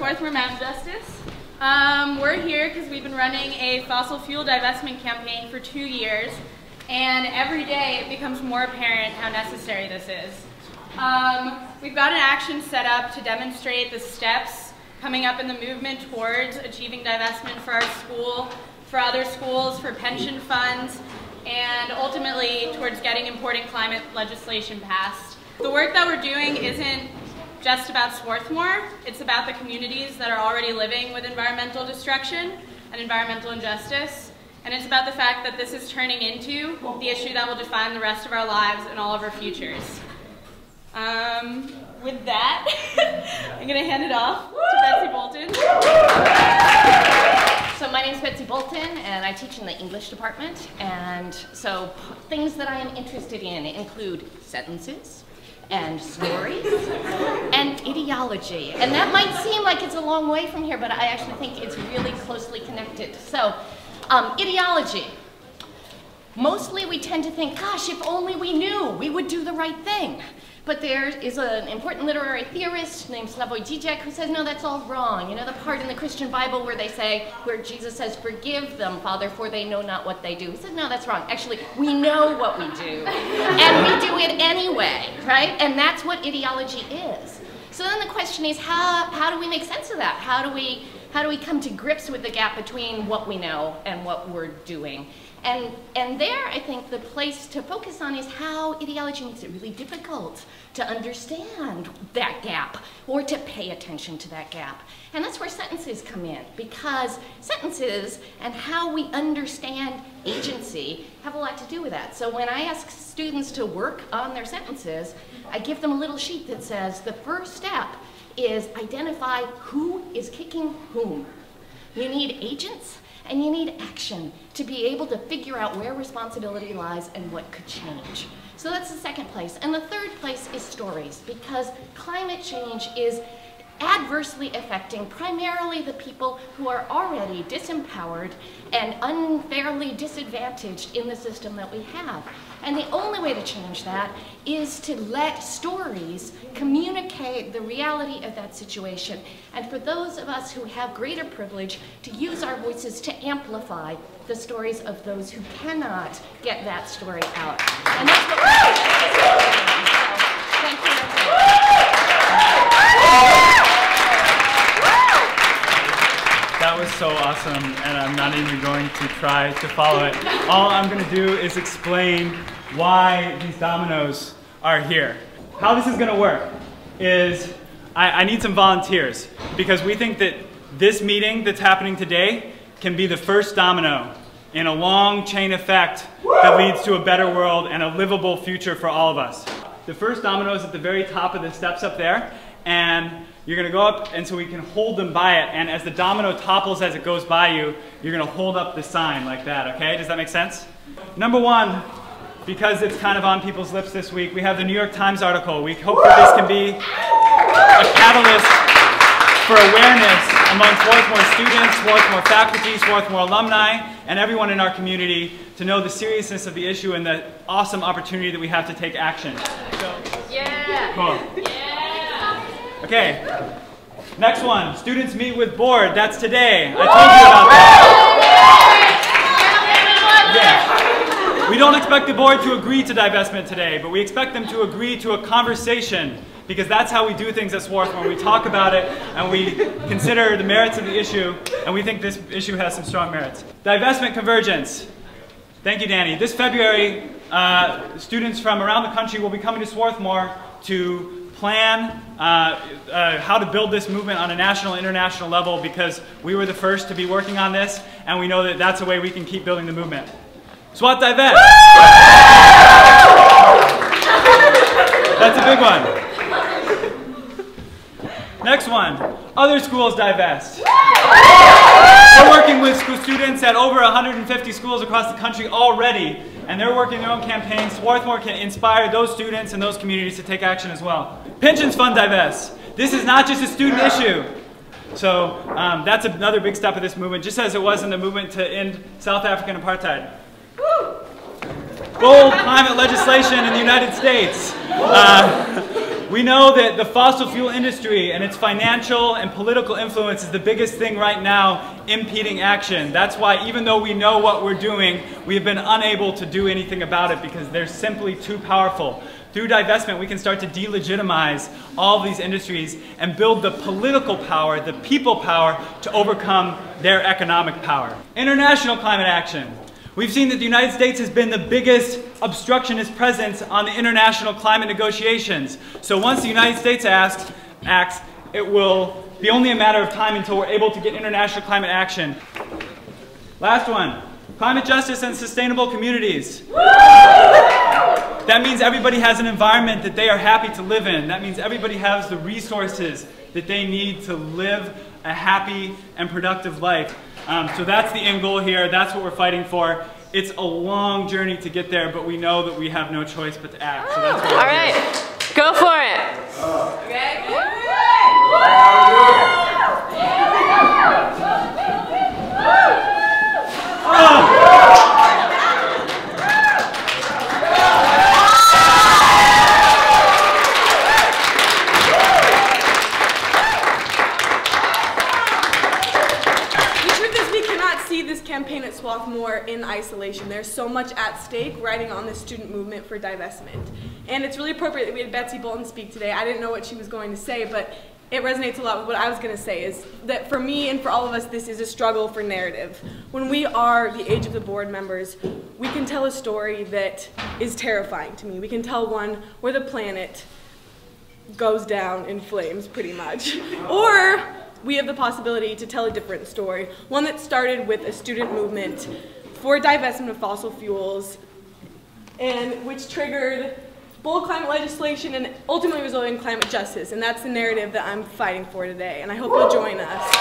Swarthmore Mountain Justice. We're here because we've been running a fossil fuel divestment campaign for 2 years, and every day it becomes more apparent how necessary this is. We've got an action set up to demonstrate the steps coming up in the movement towards achieving divestment for our school, for other schools, for pension funds, and ultimately towards getting important climate legislation passed. The work that we're doing isn't just about Swarthmore, it's about the communities that are already living with environmental destruction and environmental injustice, and it's about the fact that this is turning into the issue that will define the rest of our lives and all of our futures. With that, I'm going to hand it off to Betsy Bolton. So my name's Betsy Bolton, and I teach in the English department, and so things that I am interested in include sentences, and stories, and ideology. And that might seem like it's a long way from here, but I actually think it's really closely connected. So, ideology. Mostly we tend to think, gosh, if only we knew, we would do the right thing. But there is an important literary theorist named Slavoj Žižek who says, no, that's all wrong. You know the part in the Christian Bible where they say, where Jesus says, forgive them, Father, for they know not what they do. He says, no, that's wrong. Actually, we know what we do, and we do it anyway, right? And that's what ideology is. So then the question is, how do we make sense of that? How do we come to grips with the gap between what we know and what we're doing? And there, I think, the place to focus on is how ideology makes it really difficult to understand that gap or to pay attention to that gap. And that's where sentences come in, because sentences and how we understand agency have a lot to do with that. So when I ask students to work on their sentences, I give them a little sheet that says the first step is identify who is kicking whom. You need agents, and you need action to be able to figure out where responsibility lies and what could change. So that's the second place. And the third place is stories, because climate change is adversely affecting primarily the people who are already disempowered and unfairly disadvantaged in the system that we have. And the only way to change that is to let stories communicate the reality of that situation. And for those of us who have greater privilege, to use our voices to amplify the stories of those who cannot get that story out. And that's what we're doing. So, thank you. That was so awesome, and I'm not even going to try to follow it. All I'm going to do is explain why these dominoes are here. How this is going to work is I need some volunteers, because we think that this meeting that's happening today can be the first domino in a long chain effect that leads to a better world and a livable future for all of us. The first domino is at the very top of the steps up there, and you're going to go up, and so we can hold them by it, and as the domino topples as it goes by you, you're going to hold up the sign like that, okay? Does that make sense? Number one, because it's kind of on people's lips this week, we have the New York Times article. We hope that this can be a catalyst for awareness among Swarthmore students, Swarthmore faculty, Swarthmore alumni, and everyone in our community to know the seriousness of the issue and the awesome opportunity that we have to take action. So, Yeah. Cool. Okay, next one, students meet with board. That's today. I told you about that. Yeah. We don't expect the board to agree to divestment today, but we expect them to agree to a conversation, because that's how we do things at Swarthmore. We talk about it, and we consider the merits of the issue, and we think this issue has some strong merits. Divestment convergence. Thank you, Danny. This February, students from around the country will be coming to Swarthmore to plan how to build this movement on a national and international level, because we were the first to be working on this, and we know that that's a way we can keep building the movement. SWAT divest. That's a big one. Next one, other schools divest. We're working with students at over 150 schools across the country already, and they're working their own campaigns. Swarthmore can inspire those students and those communities to take action as well. Pensions fund divest. This is not just a student issue. So that's another big step of this movement, just as it was in the movement to end South African apartheid. Bold climate legislation in the United States. We know that the fossil fuel industry and its financial and political influence is the biggest thing right now impeding action. That's why even though we know what we're doing, we have been unable to do anything about it because they're simply too powerful. Through divestment, we can start to delegitimize all of these industries and build the political power, the people power, to overcome their economic power. International climate action. We've seen that the United States has been the biggest obstructionist presence on the international climate negotiations. So once the United States acts, it will be only a matter of time until we're able to get international climate action. Last one, climate justice and sustainable communities. That means everybody has an environment that they are happy to live in. That means everybody has the resources that they need to live a happy and productive life. So that's the end goal here. That's what we're fighting for. It's a long journey to get there, but we know that we have no choice but to act. So that's what all right, go for it. Okay. Campaign at Swarthmore in isolation. There's so much at stake riding on this student movement for divestment. And it's really appropriate that we had Betsy Bolton speak today. I didn't know what she was going to say, but it resonates a lot with what I was going to say, is that for me and for all of us, this is a struggle for narrative. When we are the age of the board members, we can tell a story that is terrifying to me. We can tell one where the planet goes down in flames, pretty much. Or we have the possibility to tell a different story, one that started with a student movement for divestment of fossil fuels, and which triggered bold climate legislation and ultimately resulted in climate justice. And that's the narrative that I'm fighting for today, and I hope you'll join us.